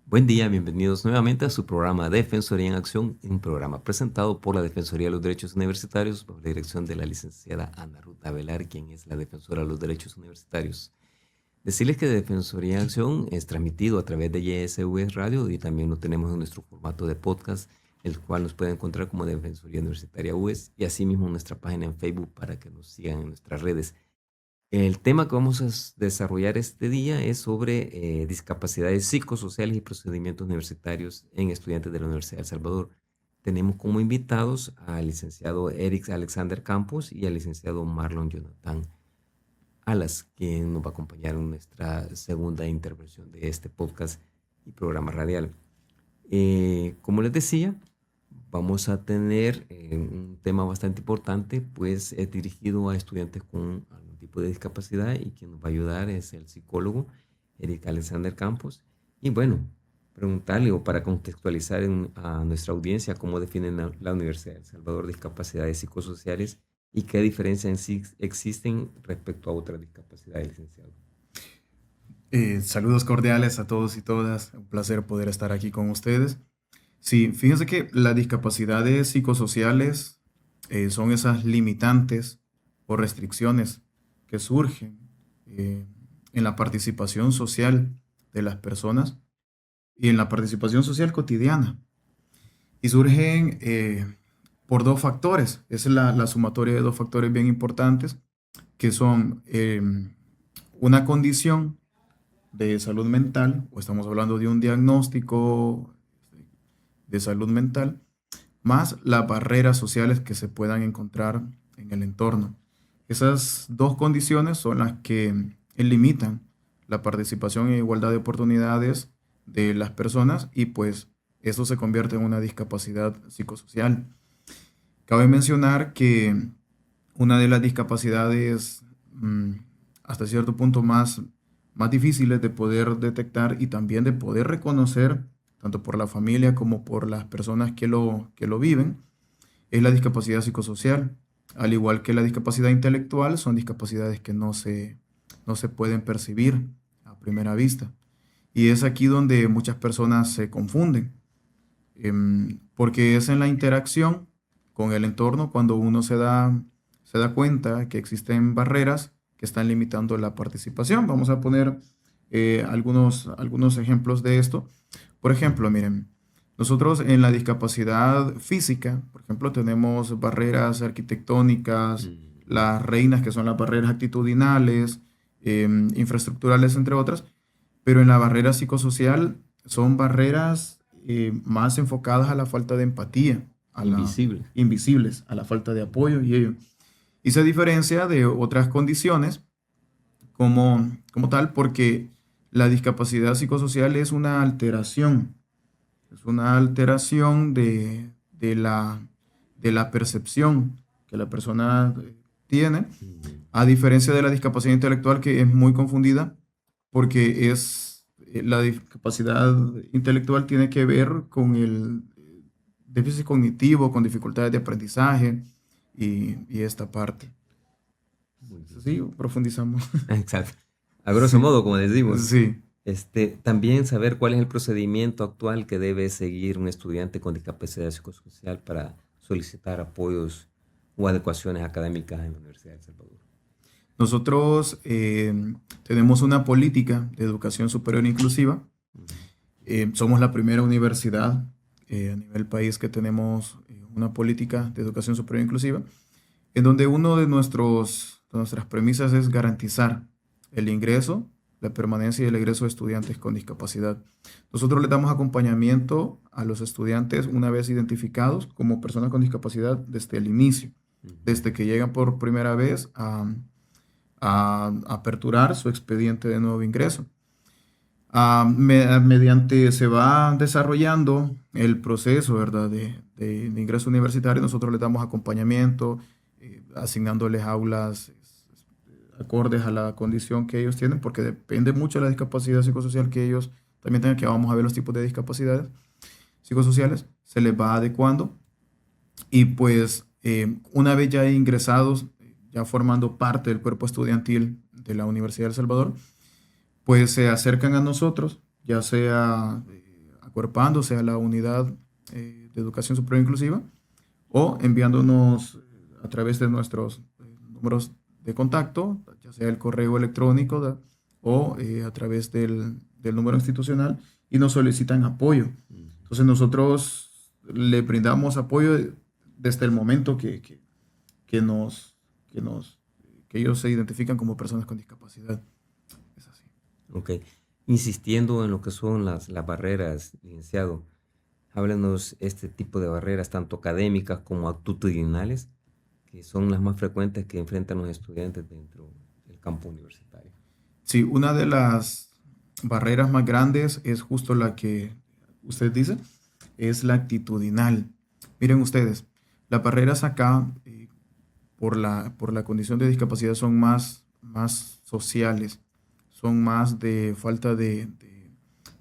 Buen día, bienvenidos nuevamente a su programa Defensoría en Acción, un programa presentado por la Defensoría de los Derechos Universitarios bajo la dirección de la licenciada Ana Ruta Velar, quien es la defensora de los derechos universitarios. Decirles que Defensoría en Acción es transmitido a través de YSV Radio y también lo tenemos en nuestro formato de podcast, el cual nos puede encontrar como Defensoría Universitaria UES y asimismo en nuestra página en Facebook para que nos sigan en nuestras redes. El tema que vamos a desarrollar este día es sobre discapacidades psicosociales y procedimientos universitarios en estudiantes de la Universidad de El Salvador. Tenemos como invitados al licenciado Eric Alexander Campos y al licenciado Marlon Jonathan Alas, quien nos va a acompañar en nuestra segunda intervención de este podcast y programa radial. Como les decía, vamos a tener un tema bastante importante, pues es dirigido a estudiantes con algún tipo de discapacidad y quien nos va a ayudar es el psicólogo Eric Alexander Campos. Y bueno, preguntarle o para contextualizar a nuestra audiencia cómo definen la Universidad de El Salvador discapacidades psicosociales y qué diferencias en sí existen respecto a otras discapacidades, licenciado. Saludos cordiales a todos y todas. Un placer poder estar aquí con ustedes. Sí, fíjense que las discapacidades psicosociales son esas limitantes o restricciones que surgen eh, en la participación social de las personas y en la participación social cotidiana. Y surgen por dos factores. Esa es la sumatoria de dos factores bien importantes, que son una condición de salud mental, o estamos hablando de un diagnóstico de salud mental, más las barreras sociales que se puedan encontrar en el entorno. Esas dos condiciones son las que limitan la participación e igualdad de oportunidades de las personas y pues eso se convierte en una discapacidad psicosocial. Cabe mencionar que una de las discapacidades hasta cierto punto más difíciles de poder detectar y también de poder reconocer, tanto por la familia como por las personas que lo viven, es la discapacidad psicosocial. Al igual que la discapacidad intelectual, son discapacidades que no se pueden percibir a primera vista. Y es aquí donde muchas personas se confunden, porque es en la interacción con el entorno cuando uno se da cuenta que existen barreras que están limitando la participación. Vamos a poner algunos ejemplos de esto. Por ejemplo, miren, nosotros en la discapacidad física, por ejemplo, tenemos barreras arquitectónicas, las reinas, que son las barreras actitudinales, infraestructurales, entre otras, pero en la barrera psicosocial son barreras más enfocadas a la falta de empatía, a la Invisible. invisibles, a la falta de apoyo y ello. Y se diferencia de otras condiciones como tal porque la discapacidad psicosocial es una alteración de la percepción que la persona tiene, a diferencia de la discapacidad intelectual, que es muy confundida porque la discapacidad intelectual tiene que ver con el déficit cognitivo, con dificultades de aprendizaje y esta parte. Muy bien. Sí, profundizamos. Exacto. A grosso Sí, modo, como decimos, sí. también saber cuál es el procedimiento actual que debe seguir un estudiante con discapacidad psicosocial para solicitar apoyos o adecuaciones académicas en la Universidad de El Salvador. Nosotros tenemos una política de educación superior inclusiva. Ujú. Somos la primera universidad a nivel país que tenemos una política de educación superior inclusiva, en donde uno de nuestras premisas es garantizar el ingreso, la permanencia y el egreso de estudiantes con discapacidad. Nosotros le damos acompañamiento a los estudiantes una vez identificados como personas con discapacidad desde el inicio, Ujú. desde que llegan por primera vez a aperturar su expediente de nuevo ingreso. Mediante se va desarrollando el proceso, ¿verdad? De ingreso universitario, nosotros les damos acompañamiento, asignándoles aulas acordes a la condición que ellos tienen, porque depende mucho de la discapacidad psicosocial que ellos también tengan, que vamos a ver los tipos de discapacidades psicosociales, se les va adecuando y pues una vez ya ingresados, ya formando parte del cuerpo estudiantil de la Universidad de El Salvador, pues se acercan a nosotros, ya sea acuerpándose a la unidad de educación superior inclusiva o enviándonos a través de nuestros números de contacto, ya sea el correo electrónico o a través del número institucional y nos solicitan apoyo. Entonces nosotros le brindamos apoyo desde el momento que ellos se identifican como personas con discapacidad. Es así. Ok. Insistiendo en lo que son las barreras, licenciado, háblanos este tipo de barreras, tanto académicas como actitudinales, que son las más frecuentes que enfrentan los estudiantes dentro del campo universitario. Sí, una de las barreras más grandes es justo la que usted dice, es la actitudinal. Miren ustedes, las barreras acá, por la condición de discapacidad, son más sociales, son más de falta de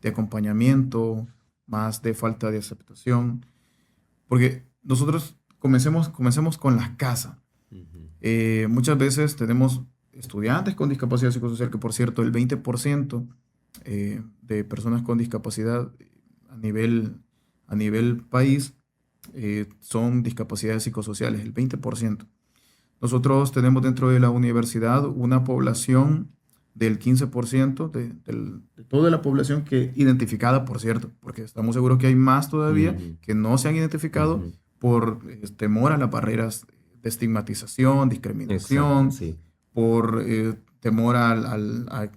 acompañamiento, más de falta de aceptación, porque nosotros comencemos con la casa. Muchas veces tenemos estudiantes con discapacidad psicosocial, que por cierto, el 20% de personas con discapacidad a nivel país son discapacidades psicosociales, el 20%. Nosotros tenemos dentro de la universidad una población del 15% de toda la población que identificada, por cierto, porque estamos seguros que hay más todavía que no se han identificado por temor a las barreras de estigmatización, discriminación, exacto, sí. por temor a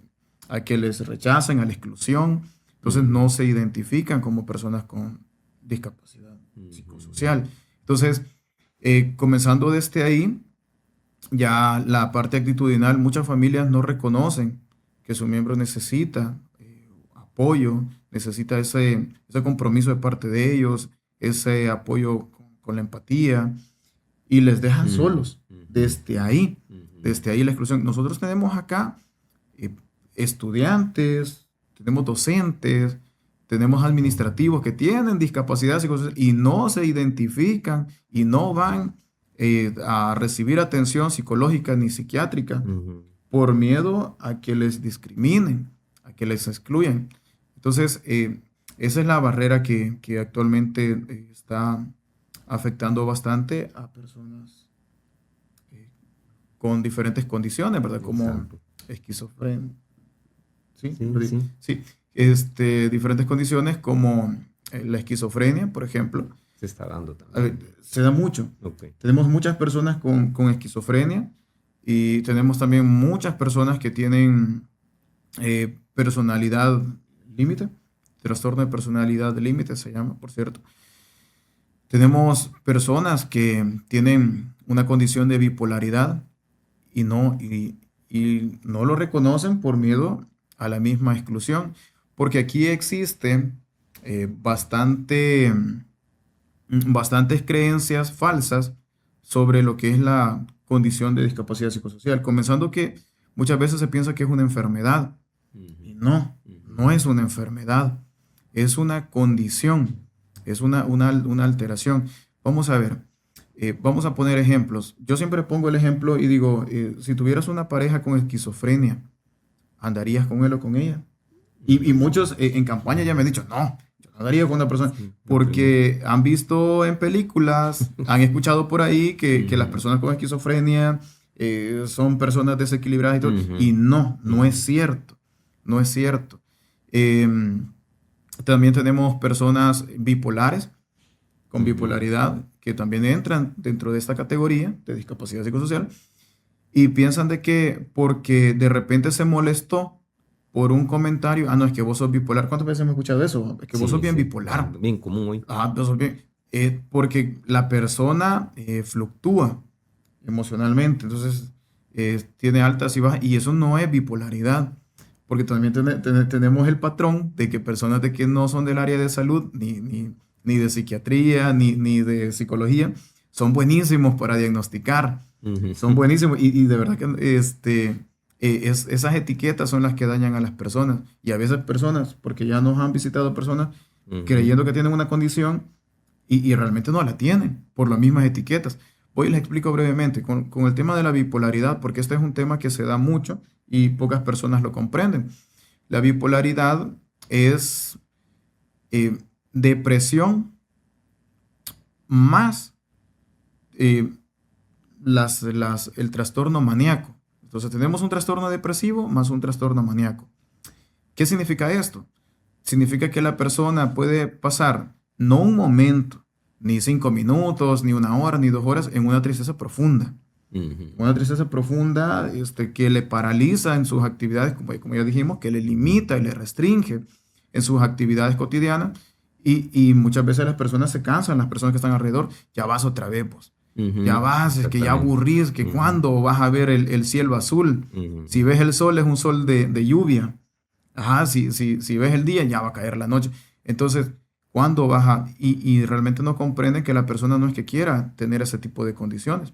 que les rechacen, a la exclusión. Entonces no se identifican como personas con discapacidad psicosocial. Entonces, comenzando desde ahí, ya la parte actitudinal, muchas familias no reconocen que su miembro necesita apoyo, necesita ese compromiso de parte de ellos, ese apoyo con la empatía, y les dejan solos desde ahí la exclusión. Nosotros tenemos acá estudiantes, tenemos docentes, tenemos administrativos que tienen discapacidad psicosocial y no se identifican y no van a recibir atención psicológica ni psiquiátrica por miedo a que les discriminen, a que les excluyan. Entonces, esa es la barrera que actualmente está afectando bastante a personas con diferentes condiciones, ¿verdad? Como Exacto. esquizofrenia. ¿Sí? Sí. Sí. Diferentes condiciones como la esquizofrenia, por ejemplo. Se está dando también. Se da mucho. Okay. Tenemos muchas personas con esquizofrenia y tenemos también muchas personas que tienen personalidad límite, trastorno de personalidad límite se llama, por cierto. Tenemos personas que tienen una condición de bipolaridad y no lo reconocen por miedo a la misma exclusión, porque aquí existe bastantes creencias falsas sobre lo que es la condición de discapacidad psicosocial, comenzando que muchas veces se piensa que es una enfermedad, y no es una enfermedad, es una condición, es una alteración. Vamos a ver, vamos a poner ejemplos. Yo siempre pongo el ejemplo y digo, si tuvieras una pareja con esquizofrenia, ¿andarías con él o con ella? Y muchos en campaña ya me han dicho, no, yo no andaría con una persona, porque han visto en películas, han escuchado por ahí que las personas con esquizofrenia son personas desequilibradas y todo, y no es cierto, no es cierto. También tenemos personas bipolares, con bipolaridad, que también entran dentro de esta categoría de discapacidad psicosocial, y piensan de que porque de repente se molestó por un comentario, no, es que vos sos bipolar. ¿Cuántas veces hemos escuchado eso? Es que vos sos bien bipolar. Bien común hoy. Vos sos bien. Porque la persona fluctúa emocionalmente, entonces tiene altas y bajas, y eso no es bipolaridad, porque también tenemos el patrón de que personas de que no son del área de salud, ni de psiquiatría, ni de psicología, son buenísimos para diagnosticar. Son buenísimos y de verdad que esas etiquetas son las que dañan a las personas, y a veces personas, porque ya nos han visitado personas creyendo que tienen una condición y realmente no la tienen por las mismas etiquetas. Hoy les explico brevemente con el tema de la bipolaridad, porque este es un tema que se da mucho y pocas personas lo comprenden. La bipolaridad es eh, depresión más eh, el trastorno maníaco. Entonces tenemos un trastorno depresivo más un trastorno maníaco. ¿Qué significa esto? Significa que la persona puede pasar no un momento, ni 5 minutos, ni 1 hora, ni 2 horas en una tristeza profunda. Una tristeza profunda que le paraliza en sus actividades, como ya dijimos, que le limita y le restringe en sus actividades cotidianas. Y muchas veces las personas se cansan, las personas que están alrededor, ya vas otra vez, pues. Ya vas, es que ya aburrís, que cuándo vas a ver el cielo azul. Si ves el sol, es un sol de lluvia. Ajá, si ves el día, ya va a caer la noche. Entonces, ¿cuándo vas a...? Y realmente no comprenden que la persona no es que quiera tener ese tipo de condiciones.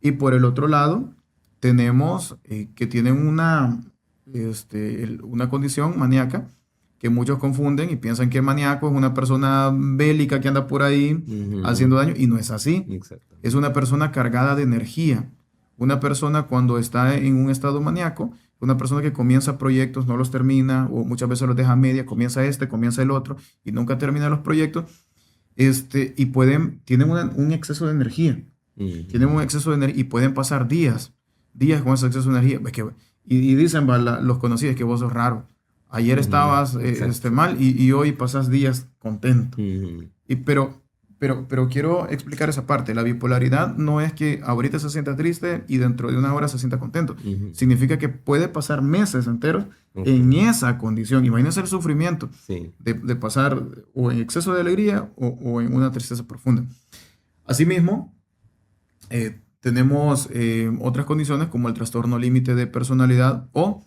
Y por el otro lado, tenemos que tienen una condición maníaca que muchos confunden y piensan que el maníaco es una persona bélica que anda por ahí haciendo daño, y no es así. Exacto. Es una persona cargada de energía. Una persona cuando está en un estado maníaco, una persona que comienza proyectos, no los termina, o muchas veces los deja a media, comienza comienza el otro, y nunca termina los proyectos, y tienen un exceso de energía. Tienen un exceso de energía y pueden pasar días con ese exceso de energía. Y dicen los conocidos que vos sos raro. Ayer estabas mal y hoy pasas días contento. Pero quiero explicar esa parte. La bipolaridad no es que ahorita se sienta triste y dentro de 1 hora se sienta contento. Significa que puede pasar meses enteros en esa condición. Imagínense el sufrimiento de pasar o en exceso de alegría o en una tristeza profunda. Asimismo, tenemos otras condiciones como el trastorno límite de personalidad, o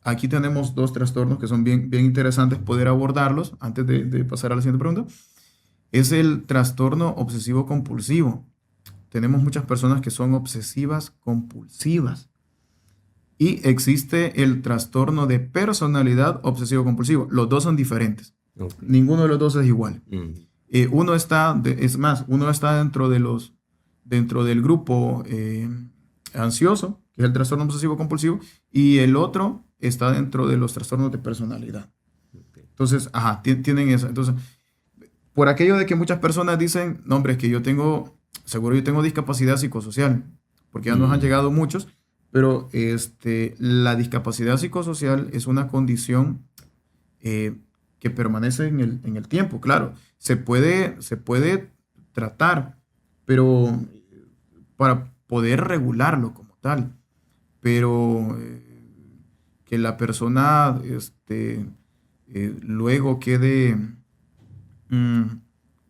aquí tenemos 2 trastornos que son bien interesantes poder abordarlos antes de pasar a la siguiente pregunta. Es el trastorno obsesivo compulsivo. Tenemos muchas personas que son obsesivas compulsivas. Y existe el trastorno de personalidad obsesivo compulsivo. Los dos son diferentes. Ninguno de los dos es igual. Uno está dentro del grupo ansioso, que es el trastorno obsesivo compulsivo, y el otro está dentro de los trastornos de personalidad. Entonces, tienen eso. Entonces, por aquello de que muchas personas dicen, no, hombre, es que yo tengo discapacidad psicosocial, porque ya nos han llegado muchos, pero la discapacidad psicosocial es una condición que permanece en el tiempo. Claro, se puede tratar, pero para poder regularlo como tal, pero que la persona luego quede,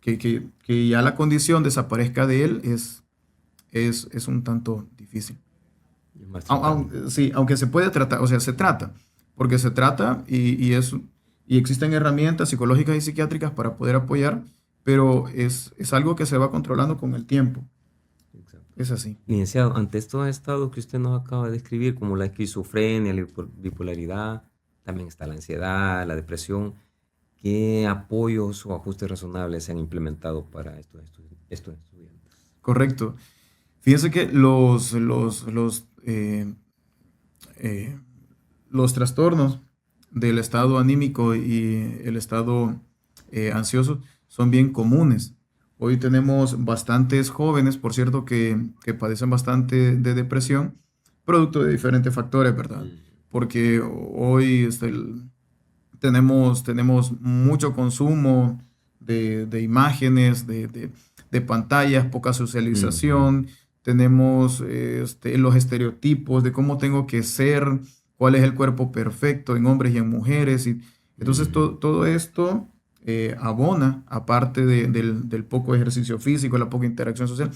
que ya la condición desaparezca de él es un tanto difícil. Sí, aunque se puede tratar, o sea, se trata, porque se trata y existen herramientas psicológicas y psiquiátricas para poder apoyar, pero es algo que se va controlando con el tiempo. Exacto. Es así. Licenciado, ante estos estados que usted nos acaba de describir, como la esquizofrenia, la bipolaridad, también está la ansiedad, la depresión, ¿qué apoyos o ajustes razonables se han implementado para estos estudiantes? Correcto. Fíjense que los trastornos del estado anímico y el estado ansioso son bien comunes. Hoy tenemos bastantes jóvenes, por cierto, que padecen bastante de depresión, producto de diferentes factores, ¿verdad? Porque hoy tenemos mucho consumo de imágenes, de pantallas, poca socialización, tenemos los estereotipos de cómo tengo que ser, cuál es el cuerpo perfecto en hombres y en mujeres. Y entonces todo esto abona, aparte del poco ejercicio físico, la poca interacción social.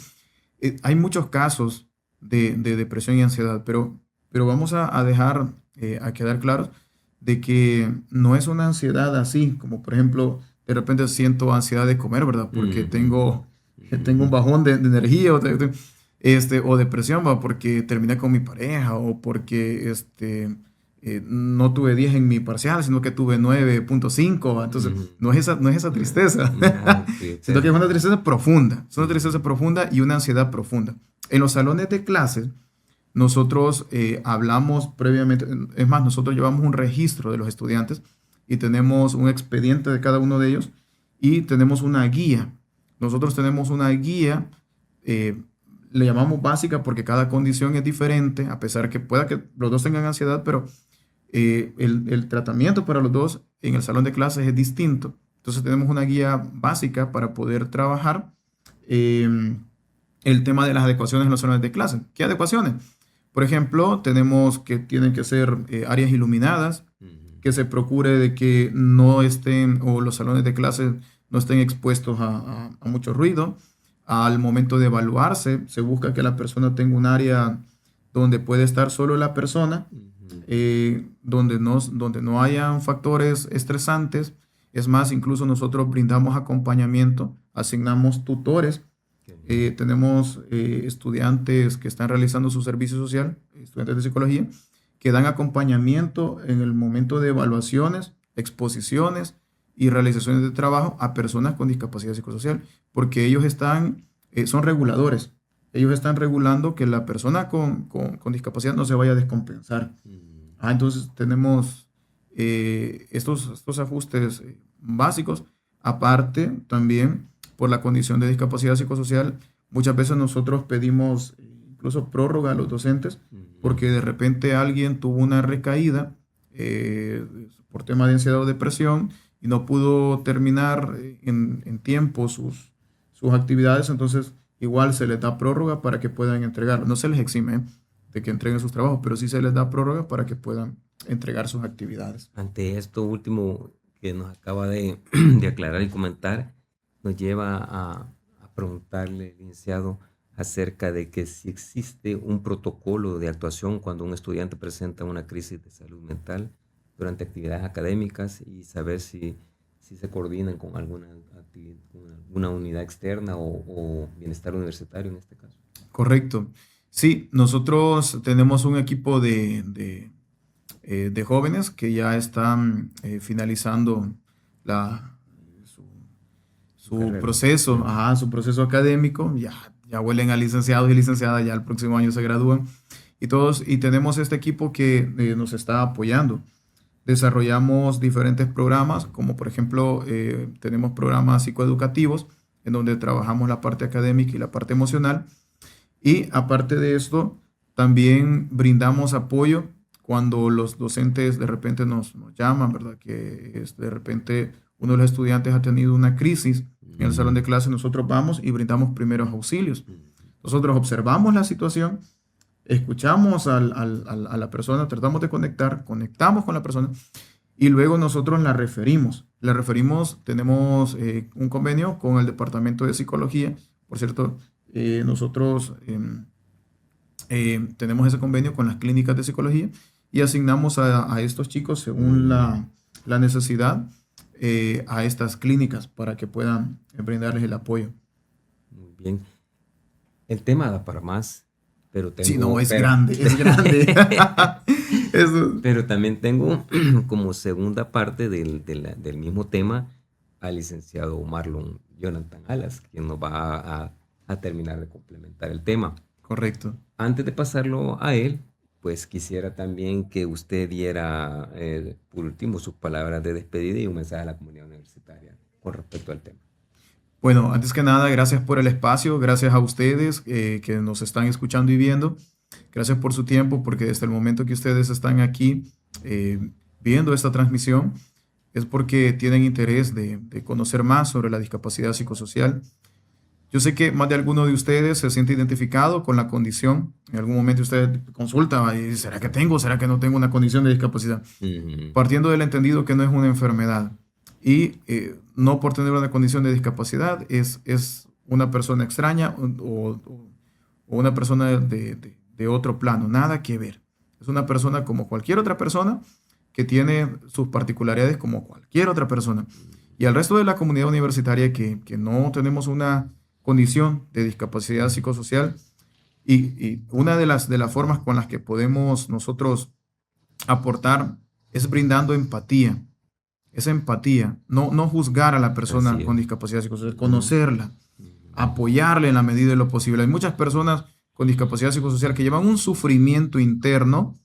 Hay muchos casos de depresión y ansiedad, pero vamos a dejar a quedar claros de que no es una ansiedad así, como por ejemplo, de repente siento ansiedad de comer, ¿verdad? Porque tengo un bajón de energía o depresión, ¿va? Porque terminé con mi pareja o porque no tuve 10 en mi parcial, sino que tuve 9.5, ¿va? Entonces no es esa tristeza, sino que es una tristeza profunda, es una tristeza profunda y una ansiedad profunda. En los salones de clases, nosotros hablamos previamente, es más, nosotros llevamos un registro de los estudiantes y tenemos un expediente de cada uno de ellos y tenemos una guía. Nosotros tenemos una guía, le llamamos básica porque cada condición es diferente, a pesar que pueda que los dos tengan ansiedad, pero el tratamiento para los dos en el salón de clases es distinto. Entonces tenemos una guía básica para poder trabajar el tema de las adecuaciones en los salones de clase. ¿Qué adecuaciones? Por ejemplo, tenemos que tienen que ser áreas iluminadas, que se procure de que no estén, o los salones de clase no estén expuestos a mucho ruido. Al momento de evaluarse, se busca que la persona tenga un área donde puede estar solo la persona, donde no hayan factores estresantes. Es más, incluso nosotros brindamos acompañamiento, asignamos tutores. Tenemos estudiantes que están realizando su servicio social, estudiantes de psicología, que dan acompañamiento en el momento de evaluaciones, exposiciones y realizaciones de trabajo a personas con discapacidad psicosocial, porque ellos son reguladores. Ellos están regulando que la persona con discapacidad no se vaya a descompensar. Entonces tenemos estos ajustes básicos. Aparte, también por la condición de discapacidad psicosocial, muchas veces nosotros pedimos incluso prórroga a los docentes porque de repente alguien tuvo una recaída por tema de ansiedad o depresión y no pudo terminar en tiempo sus actividades, entonces igual se les da prórroga para que puedan entregarlo. No se les exime de que entreguen sus trabajos, pero sí se les da prórroga para que puedan entregar sus actividades. Ante esto último que nos acaba de aclarar y comentar, nos lleva a preguntarle, licenciado, acerca de que si existe un protocolo de actuación cuando un estudiante presenta una crisis de salud mental durante actividades académicas y saber si se coordinan con alguna unidad externa o bienestar universitario en este caso. Correcto. Sí, nosotros tenemos un equipo de jóvenes que ya están finalizando su proceso, su proceso académico, ya huelen a licenciados y licenciadas, ya el próximo año se gradúan y tenemos este equipo que nos está apoyando. Desarrollamos diferentes programas, como por ejemplo tenemos programas psicoeducativos en donde trabajamos la parte académica y la parte emocional, y aparte de esto también brindamos apoyo cuando los docentes de repente nos llaman, ¿verdad? Que de repente uno de los estudiantes ha tenido una crisis en el salón de clase, nosotros vamos y brindamos primeros auxilios. Nosotros observamos la situación, escuchamos a la persona, tratamos de conectamos con la persona y luego nosotros la referimos. Tenemos un convenio con el Departamento de Psicología. Por cierto, nosotros tenemos ese convenio con las clínicas de psicología y asignamos a estos chicos según la necesidad a estas clínicas para que puedan brindarles el apoyo. Muy bien. El tema da para más, pero tengo... Sí, no, es grande. Pero también tengo como segunda parte del mismo tema al licenciado Marlon Jonathan Alas, quien nos va a terminar de complementar el tema. Correcto. Antes de pasarlo a él, pues quisiera también que usted diera, por último, sus palabras de despedida y un mensaje a la comunidad universitaria con respecto al tema. Bueno, antes que nada, gracias por el espacio, gracias a ustedes que nos están escuchando y viendo. Gracias por su tiempo, porque desde el momento que ustedes están aquí viendo esta transmisión, es porque tienen interés de conocer más sobre la discapacidad psicosocial. Yo sé que más de alguno de ustedes se siente identificado con la condición. En algún momento usted consulta y dice, ¿será que tengo? ¿Será que no tengo una condición de discapacidad? Partiendo del entendido que no es una enfermedad. Y no por tener una condición de discapacidad es una persona extraña o una persona de otro plano. Nada que ver. Es una persona como cualquier otra persona que tiene sus particularidades como cualquier otra persona. Y al resto de la comunidad universitaria que no tenemos una condición de discapacidad psicosocial, y una de las formas con las que podemos nosotros aportar es brindando empatía. Esa empatía, no juzgar a la persona con discapacidad psicosocial, conocerla, apoyarle en la medida de lo posible. Hay muchas personas con discapacidad psicosocial que llevan un sufrimiento interno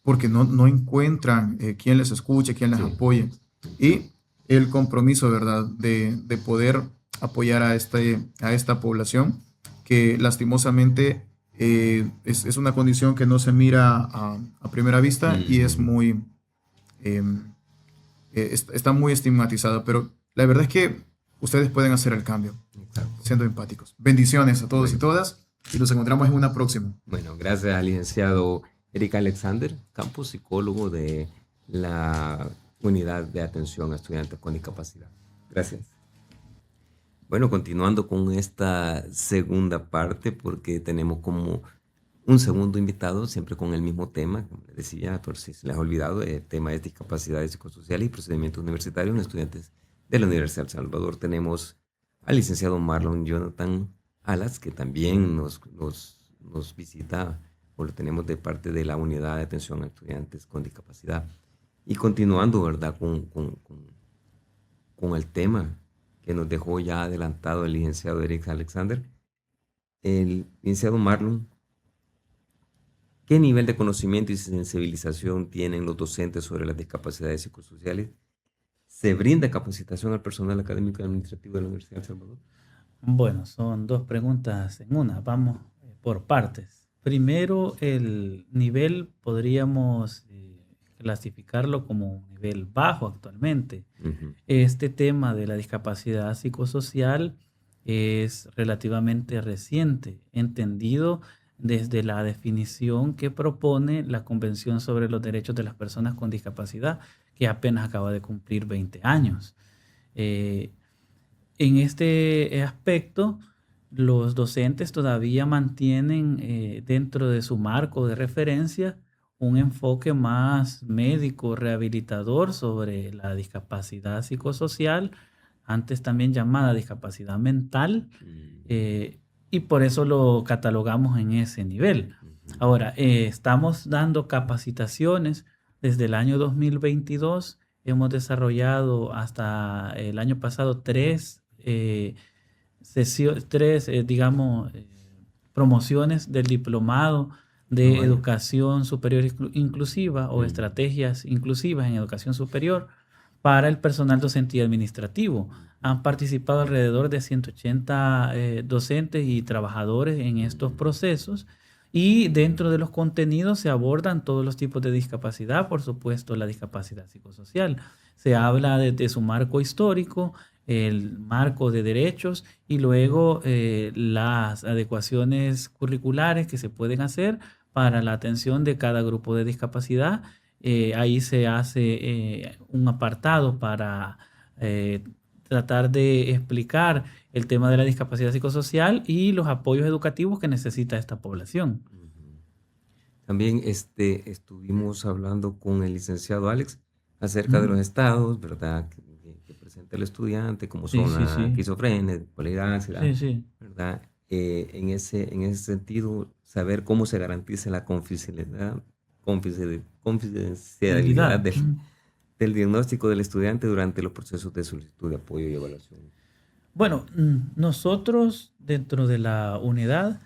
porque no encuentran quien les escuche, quien les apoye. Y el compromiso, ¿verdad?, de poder apoyar a esta población que lastimosamente es una condición que no se mira a primera vista y es Ujú. muy, em, está muy estigmatizada, pero la verdad es que ustedes pueden hacer el cambio Exacto. siendo empáticos. Bendiciones a todos y Bueno, todas y nos encontramos en una próxima. bueno, gracias al licenciado Eric Alexander Campos, psicólogo de la Unidad de Atención a Estudiantes con Discapacidad. Gracias. Bueno, continuando con esta segunda parte, porque tenemos como un segundo invitado, siempre con el mismo tema, como les decía, por si se les ha olvidado, el tema es discapacidades psicosociales y procedimientos universitarios en estudiantes de la Universidad de El Salvador. Tenemos al licenciado Marlon Jonathan Alas, que también nos visita, o lo tenemos de parte de la Unidad de Atención a Estudiantes con Discapacidad. Y continuando, ¿verdad?, con el tema que nos dejó ya adelantado el licenciado Eric Alexander, el licenciado Marlon, ¿qué nivel de conocimiento y sensibilización tienen los docentes sobre las discapacidades psicosociales? ¿Se brinda capacitación al personal académico y administrativo de la Universidad de El Salvador? Bueno, son dos preguntas en una. Vamos por partes. Primero, el nivel podríamos clasificarlo como un nivel bajo actualmente. Ujú. Este tema de la discapacidad psicosocial es relativamente reciente, entendido desde la definición que propone la Convención sobre los Derechos de las Personas con Discapacidad, que apenas acaba de cumplir 20 años. Eh, en este aspecto, los docentes todavía mantienen dentro de su marco de referencia un enfoque más médico, rehabilitador sobre la discapacidad psicosocial, antes también llamada discapacidad mental, Mm, eh, y por eso lo catalogamos en ese nivel. ujú. Ahora, estamos dando capacitaciones desde el año 2022. Hemos desarrollado hasta el año pasado digamos, promociones del diplomado Ah, de vaya. educación superior inclusiva o Mm, estrategias inclusivas en educación superior para el personal docente y administrativo. Han participado alrededor de 180 docentes y trabajadores en estos mm, procesos y dentro de los contenidos se abordan todos los tipos de discapacidad, por supuesto la discapacidad psicosocial. Se habla de su marco histórico, el marco de derechos y luego las adecuaciones curriculares que se pueden hacer para la atención de cada grupo de discapacidad. Ahí se hace un apartado para eh, tratar de explicar el tema de la discapacidad psicosocial y los apoyos educativos que necesita esta población. ujú. También estuvimos hablando con el licenciado Alex acerca de los Mm. estados, ¿verdad?, que presenta el estudiante, como Sí, son sí, la sí. esquizofrenia, bipolaridad, Sí, ansiedad, sí. ¿verdad? En ese sentido, saber cómo se garantiza la confidencialidad Habilidad. del, Mm. del diagnóstico del estudiante durante los procesos de solicitud de apoyo y evaluación. Bueno, nosotros dentro de la unidad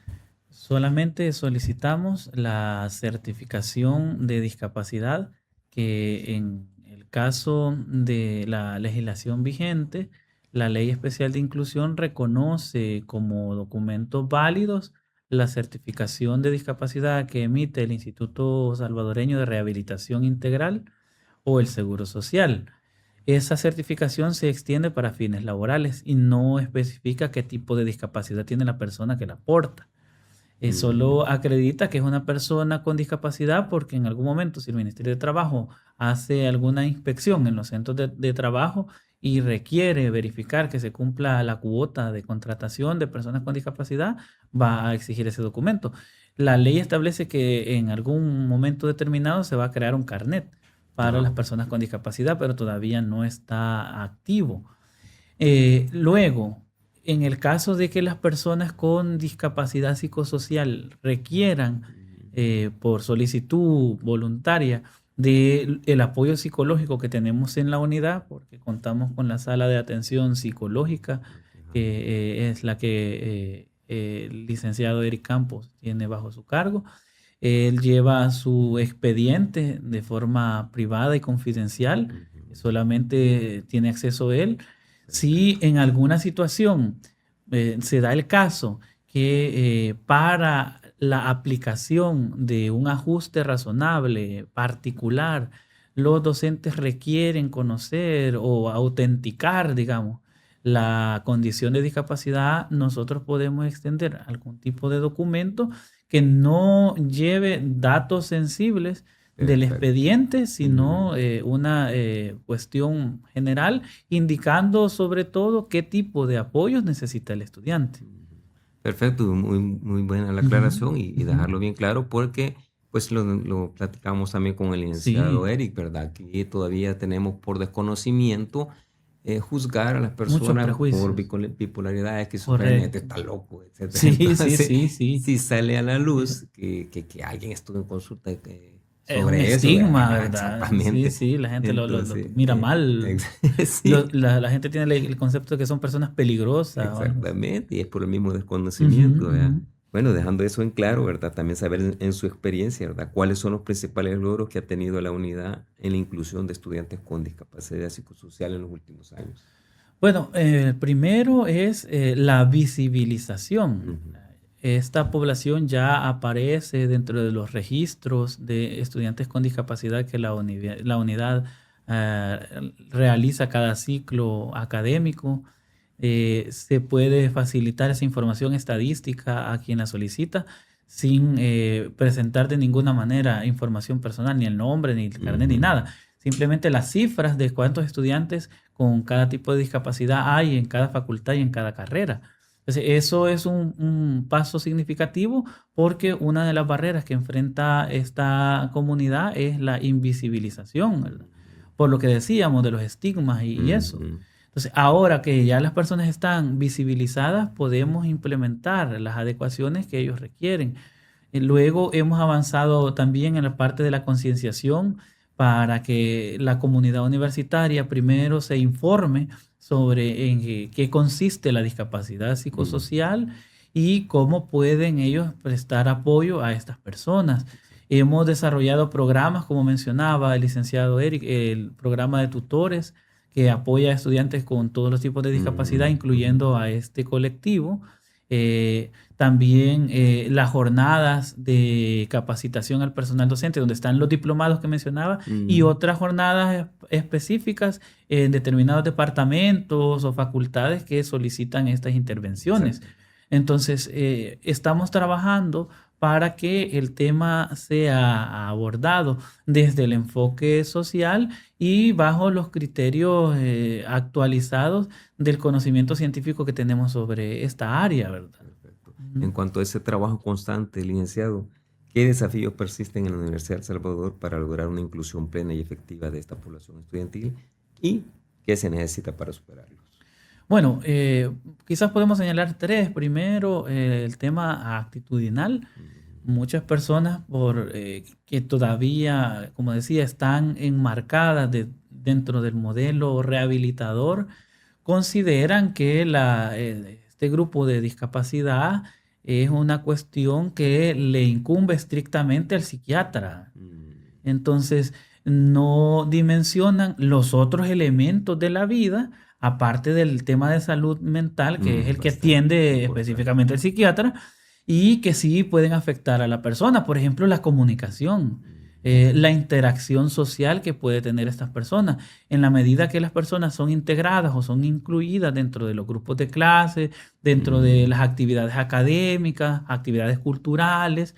solamente solicitamos la certificación de discapacidad que en el caso de la legislación vigente, la Ley Especial de Inclusión reconoce como documentos válidos la certificación de discapacidad que emite el Instituto Salvadoreño de Rehabilitación Integral o el Seguro Social. Esa certificación se extiende para fines laborales y no especifica qué tipo de discapacidad tiene la persona que la porta. Mm, Solo acredita que es una persona con discapacidad porque en algún momento, si el Ministerio de Trabajo hace alguna inspección en los centros de trabajo y requiere verificar que se cumpla la cuota de contratación de personas con discapacidad, va a exigir ese documento. La ley establece que en algún momento determinado se va a crear un carnet para las ah, personas con discapacidad, pero todavía no está activo. Luego, en el caso de que las personas con discapacidad psicosocial requieran, mm, por solicitud voluntaria, del apoyo psicológico que tenemos en la unidad, porque contamos con la sala de atención psicológica, ajá, que es la que el licenciado Eric Campos tiene bajo su cargo. Él lleva su expediente de forma privada y confidencial. ujú, solamente tiene acceso él. Si en alguna situación se da el caso que para la aplicación de un ajuste razonable, particular, los docentes requieren conocer o autenticar, digamos, la condición de discapacidad, nosotros podemos extender algún tipo de documento que no lleve datos sensibles del Perfecto. expediente, sino una cuestión general indicando sobre todo qué tipo de apoyos necesita el estudiante. Perfecto, muy buena la Ujú, aclaración y ujú. dejarlo bien claro porque pues lo platicamos también con el licenciado Sí, Eric, ¿verdad? Que todavía tenemos por desconocimiento juzgar a las muchos personas por prejuicios. bipolaridad, esquizofrenia, este Correcto. está loco, etcétera. Sí, sí, Entonces, sí, sí. si sale a la luz que alguien estuvo en consulta Es un sobre eso, estigma, ajá, ¿verdad? Sí, exactamente. sí, la gente lo Entonces, mira mal. sí. La gente tiene el concepto de que son personas peligrosas o algo así. Exactamente, y es por el mismo Ujú, desconocimiento, ujú. ¿verdad? Bueno, dejando eso en claro, ¿verdad? También saber en su experiencia, ¿verdad? ¿Cuáles son los principales logros que ha tenido la unidad en la inclusión de estudiantes con discapacidad psicosocial en los últimos años? Bueno, primero es la visibilización. Ujú, Esta población ya aparece dentro de los registros de estudiantes con discapacidad que la unidad realiza cada ciclo académico. Se puede facilitar esa información estadística a quien la solicita sin presentar de ninguna manera información personal, ni el nombre, ni el carnet, ni ujú, nada. Simplemente las cifras de cuántos estudiantes con cada tipo de discapacidad hay en cada facultad y en cada carrera. Entonces, eso es un paso significativo porque una de las barreras que enfrenta esta comunidad es la invisibilización, ¿verdad? Por lo que decíamos de los estigmas y eso. ujú, Entonces, ahora que ya las personas están visibilizadas, podemos implementar las adecuaciones que ellos requieren. Luego hemos avanzado también en la parte de la concienciación para que la comunidad universitaria primero se informe sobre en qué consiste la discapacidad ujú, psicosocial y cómo pueden ellos prestar apoyo a estas personas. Hemos desarrollado programas, como mencionaba el licenciado Eric, el programa de tutores que apoya a estudiantes con todos los tipos de discapacidad, ujú, ujú, incluyendo a este colectivo. También las jornadas de capacitación al personal docente, donde están los diplomados que mencionaba, y ujú, otras jornadas específicas en determinados departamentos o facultades que solicitan estas intervenciones. exacto. Entonces, estamos trabajando para que el tema sea abordado desde el enfoque social y bajo los criterios actualizados del conocimiento científico que tenemos sobre esta área, ¿verdad? Perfecto. Ujú. En cuanto a ese trabajo constante, licenciado, ¿qué desafíos persisten en la Universidad de El Salvador para lograr una inclusión plena y efectiva de esta población estudiantil y qué se necesita para superarlos? Bueno, quizás podemos señalar tres. Primero, el tema actitudinal. Ujú, Muchas personas que todavía, como decía, están enmarcadas dentro del modelo rehabilitador, consideran que este grupo de discapacidad es una cuestión que le incumbe estrictamente al psiquiatra. ujú, Entonces, no dimensionan los otros elementos de la vida, aparte del tema de salud mental, que es el que bastante atiende importante. específicamente el psiquiatra, y que sí pueden afectar a la persona. Por ejemplo, la comunicación, Ujú, la interacción social que puede tener estas personas. En la medida que las personas son integradas o son incluidas dentro de los grupos de clase, dentro de ujú, las actividades académicas, actividades culturales,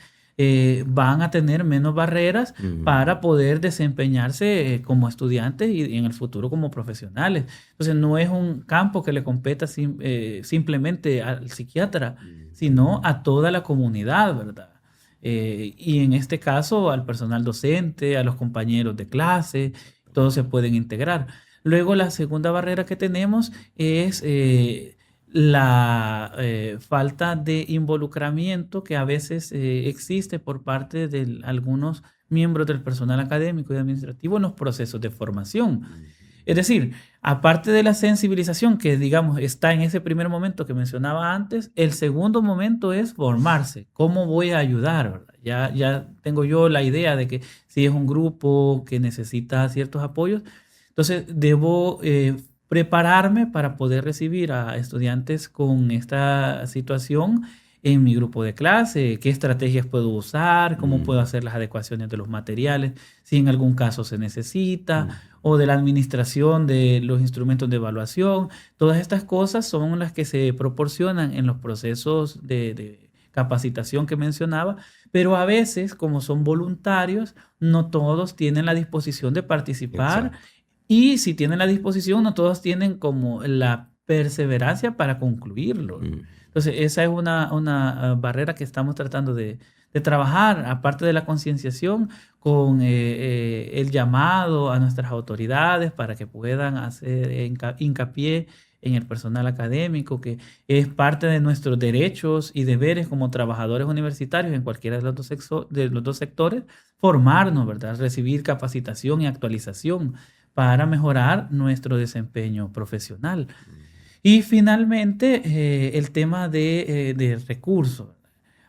van a tener menos barreras ujú, para poder desempeñarse como estudiantes y en el futuro como profesionales. Entonces, no es un campo que le competa simplemente al psiquiatra, ujú, sino a toda la comunidad, ¿verdad? Y en este caso al personal docente, a los compañeros de clase, exacto. todos se pueden integrar. Luego, la segunda barrera que tenemos es la falta de involucramiento que a veces existe por parte de algunos miembros del personal académico y administrativo en los procesos de formación. Ujú, Es decir, aparte de la sensibilización que, digamos, está en ese primer momento que mencionaba antes, el segundo momento es formarse. ¿Cómo voy a ayudar? ¿Verdad? Ya tengo yo la idea de que si es un grupo que necesita ciertos apoyos, Entonces, debo prepararme para poder recibir a estudiantes con esta situación en mi grupo de clase, qué estrategias puedo usar, cómo puedo hacer las adecuaciones de los materiales, si en algún caso se necesita, o de la administración de los instrumentos de evaluación. Todas estas cosas son las que se proporcionan en los procesos de capacitación que mencionaba, pero a veces, como son voluntarios, no todos tienen la disposición de participar. Exacto. Y si tienen la disposición, no todos tienen como la perseverancia para concluirlo. Entonces, esa es una barrera que estamos tratando de trabajar, aparte de la concienciación, con el llamado a nuestras autoridades para que puedan hacer hincapié en el personal académico, que es parte de nuestros derechos y deberes como trabajadores universitarios en cualquiera de los dos sectores, formarnos, ¿verdad? Recibir capacitación y actualización para mejorar nuestro desempeño profesional. Y finalmente, el tema de recursos.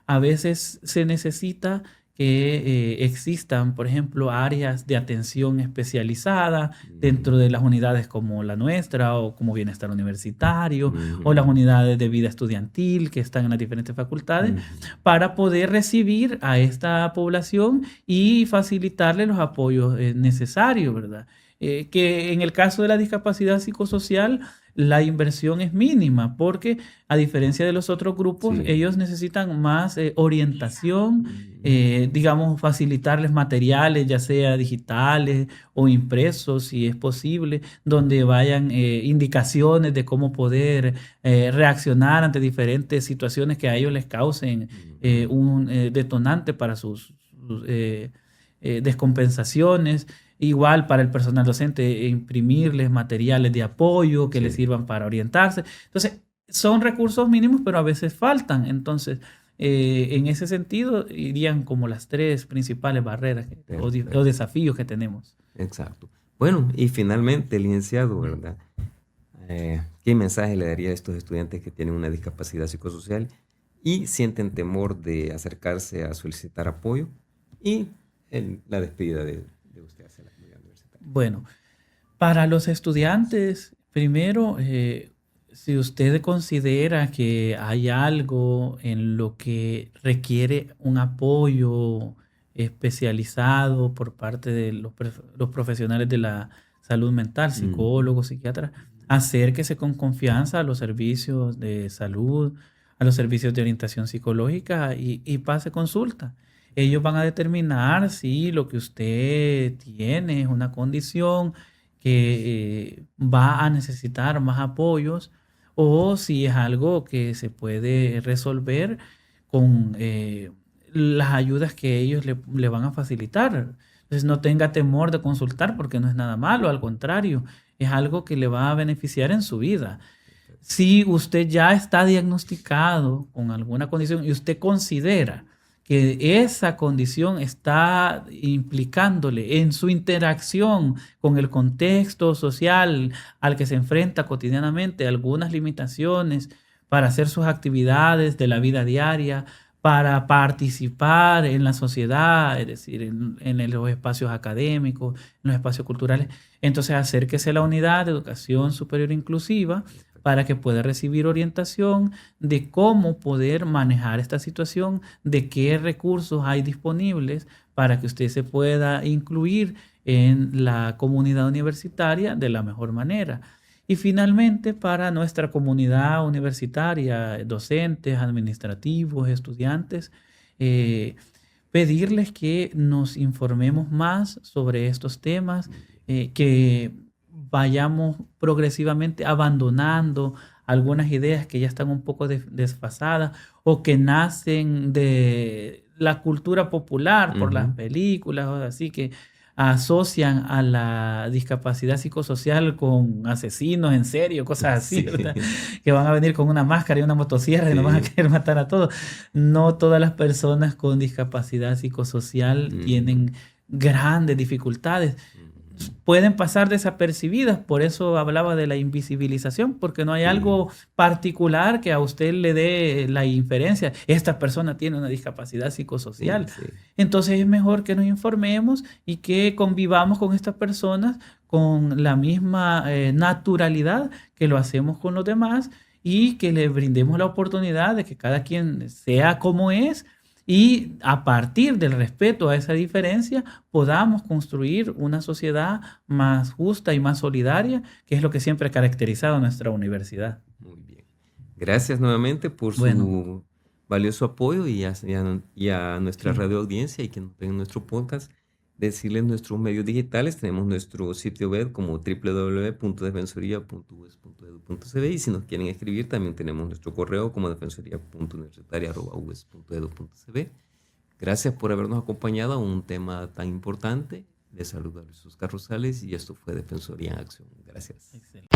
A veces se necesita que existan, por ejemplo, áreas de atención especializada dentro de las unidades como la nuestra o como bienestar universitario o las unidades de vida estudiantil que están en las diferentes facultades para poder recibir a esta población y facilitarle los apoyos necesarios, ¿verdad? Que en el caso de la discapacidad psicosocial, la inversión es mínima porque a diferencia de los otros grupos, ellos necesitan más orientación, digamos, facilitarles materiales, ya sea digitales o impresos, si es posible, donde vayan indicaciones de cómo poder reaccionar ante diferentes situaciones que a ellos les causen un detonante para sus descompensaciones. Igual para el personal docente, imprimirles materiales de apoyo que les sirvan para orientarse. Entonces, son recursos mínimos, pero a veces faltan. Entonces, en ese sentido, irían como las tres principales barreras o desafíos que tenemos. Exacto. Bueno, y finalmente, licenciado, ¿verdad? ¿Qué mensaje le daría a estos estudiantes que tienen una discapacidad psicosocial y sienten temor de acercarse a solicitar apoyo? Y en la despedida de usted hacia la comunidad universitaria. Bueno, para los estudiantes, primero, si usted considera que hay algo en lo que requiere un apoyo especializado por parte de los profesionales de la salud mental, psicólogos, psiquiatras, acérquese con confianza a los servicios de salud, a los servicios de orientación psicológica y pase consulta. Ellos van a determinar si lo que usted tiene es una condición que va a necesitar más apoyos o si es algo que se puede resolver con las ayudas que ellos le van a facilitar. Entonces no tenga temor de consultar porque no es nada malo, al contrario, es algo que le va a beneficiar en su vida. Si usted ya está diagnosticado con alguna condición y usted considera que esa condición está implicándole en su interacción con el contexto social al que se enfrenta cotidianamente algunas limitaciones para hacer sus actividades de la vida diaria, para participar en la sociedad, es decir, en los espacios académicos, en los espacios culturales. Entonces, acérquese a la unidad de educación superior inclusiva para que pueda recibir orientación de cómo poder manejar esta situación, de qué recursos hay disponibles para que usted se pueda incluir en la comunidad universitaria de la mejor manera. Y finalmente, para nuestra comunidad universitaria, docentes, administrativos, estudiantes, pedirles que nos informemos más sobre estos temas, que vayamos progresivamente abandonando algunas ideas que ya están un poco desfasadas o que nacen de la cultura popular por las películas, o así que asocian a la discapacidad psicosocial con asesinos en serio, cosas así, ¿verdad? Que van a venir con una máscara y una motosierra y nos van a querer matar a todos. No todas las personas con discapacidad psicosocial tienen grandes dificultades. Pueden pasar desapercibidas, por eso hablaba de la invisibilización, porque no hay algo particular que a usted le dé la inferencia. Esta persona tiene una discapacidad psicosocial. Entonces es mejor que nos informemos y que convivamos con estas personas con la misma naturalidad que lo hacemos con los demás y que le brindemos la oportunidad de que cada quien sea como es y a partir del respeto a esa diferencia podamos construir una sociedad más justa y más solidaria, que es lo que siempre ha caracterizado a nuestra universidad. Muy bien. Gracias nuevamente por su valioso apoyo y a nuestra radio audiencia y que nos ven en nuestro podcast. Decirles nuestros medios digitales, tenemos nuestro sitio web como www.defensoria.us.edu.cb y si nos quieren escribir también tenemos nuestro correo como defensoria.universitaria@us.edu.cb. Gracias por habernos acompañado a un tema tan importante. Les saluda Jesús Carrozales y esto fue Defensoría en Acción. Gracias. Excelente.